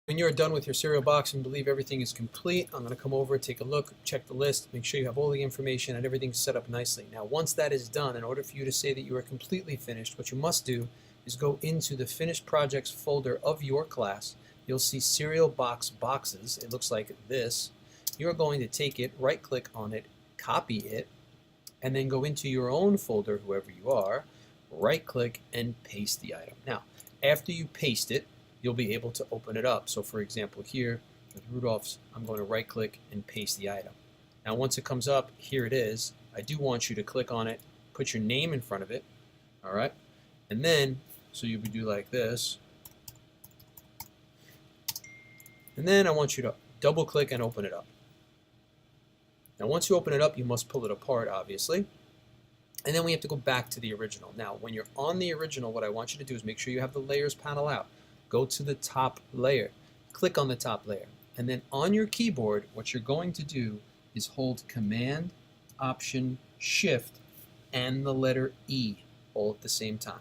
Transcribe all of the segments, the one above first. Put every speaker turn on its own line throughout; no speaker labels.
When you're done with your cereal box and believe everything is complete, I'm going to come over, take a look, check the list, make sure you have all the information and everything's set up nicely. Now, once that is done, in order for you to say that you are completely finished, what you must do is go into the finished projects folder of your class. You'll see cereal box boxes. It looks like this. You're going to take it, right click on it, copy it, and then go into your own folder, whoever you are, right click and paste the item. Now, after you paste it, you'll be able to open it up. So for example, here with Rudolph's, I'm going to right click and paste the item. Now once it comes up, here it is. I do want you to click on it, put your name in front of it, all right? And then, so you would do like this. And then I want you to double click and open it up. Now once you open it up, you must pull it apart, obviously. And then we have to go back to the original. Now when you're on the original, what I want you to do is make sure you have the layers panel out. Go to the top layer, click on the top layer, and then on your keyboard, what you're going to do is hold Command, Option, Shift, and the letter E all at the same time.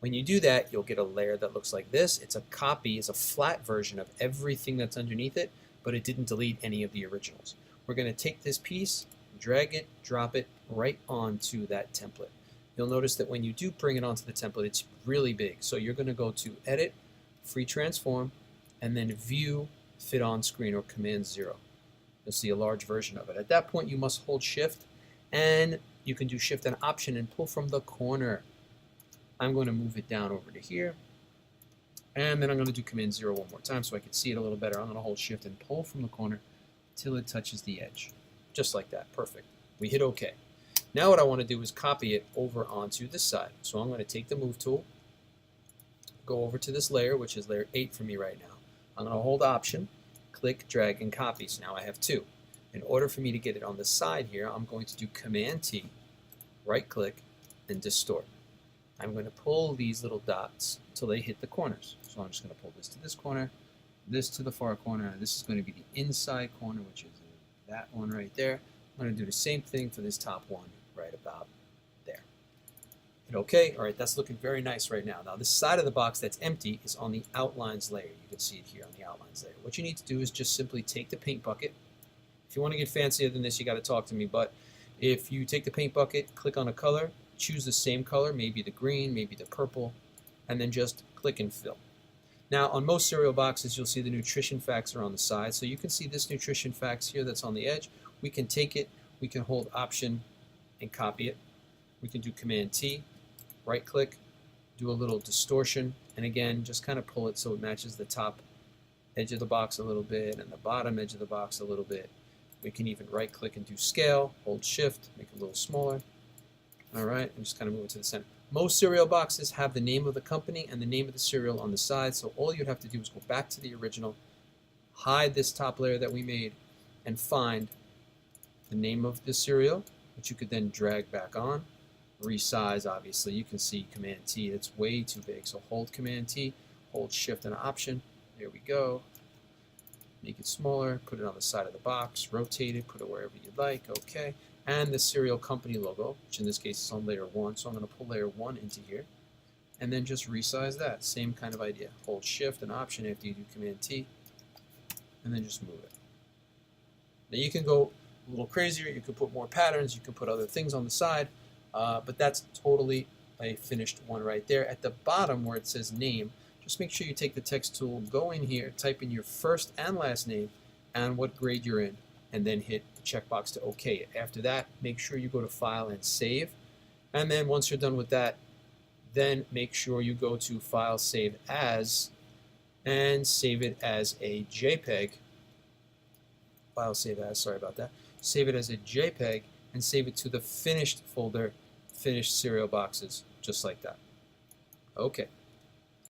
When you do that, you'll get a layer that looks like this. It's a copy, it's a flat version of everything that's underneath it, but it didn't delete any of the originals. We're going to take this piece, drag it, drop it right onto that template. You'll notice that when you do bring it onto the template, it's really big. So you're going to go to Edit, Free Transform, and then View, Fit on Screen, or Command 0. You'll see a large version of it. At that point, you must hold Shift, and you can do Shift and Option and pull from the corner. I'm going to move it down over to here, and then I'm going to do Command 0 one more time so I can see it a little better. I'm going to hold Shift and pull from the corner till it touches the edge. Just like that. Perfect. We hit OK. Now what I want to do is copy it over onto this side. So I'm going to take the Move tool, go over to this layer, which is layer 8 for me right now. I'm going to hold Option, click, drag, and copy. So now I have 2. In order for me to get it on the side here, I'm going to do Command T, right click, and distort. I'm going to pull these little dots until they hit the corners. So I'm just going to pull this to this corner, this to the far corner, and this is going to be the inside corner, which is that one right there. I'm going to do the same thing for this top one right about there. Hit OK. All right, that's looking very nice right now. Now, this side of the box that's empty is on the outlines layer. You can see it here on the outlines layer. What you need to do is just simply take the paint bucket. If you want to get fancier than this, you got to talk to me. But if you take the paint bucket, click on a color, choose the same color, maybe the green, maybe the purple, and then just click and fill. Now, on most cereal boxes, you'll see the nutrition facts are on the side. So you can see this nutrition facts here that's on the edge. We can take it, we can hold Option and copy it. We can do Command T, right click, do a little distortion, and again, just kind of pull it so it matches the top edge of the box a little bit and the bottom edge of the box a little bit. We can even right click and do scale, hold Shift, make it a little smaller. All right, and just kind of move it to the center. Most cereal boxes have the name of the company and the name of the cereal on the side, so all you'd have to do is go back to the original, hide this top layer that we made, and find the name of the cereal, which you could then drag back on, resize. Obviously you can see Command T, it's way too big, so hold Command T, hold Shift and Option, there we go, make it smaller, put it on the side of the box, rotate it, put it wherever you'd like, OK, and the cereal company logo, which in this case is on layer 1, so I'm going to pull layer 1 into here, and then just resize that, same kind of idea, hold Shift and Option after you do Command T, and then just move it. Now you can go a little crazier, you can put more patterns, you can put other things on the side, but that's totally a finished one right there. At the bottom where it says name, just make sure you take the text tool, go in here, type in your first and last name and what grade you're in, and then hit the checkbox to OK it. After that, make sure you go to File and Save, and then once you're done with that, then make sure you go to File, Save As, and save it as a JPEG. File, Save As, sorry about that. Save it as a JPEG and save it to the finished folder, finished cereal boxes, just like that. Okay.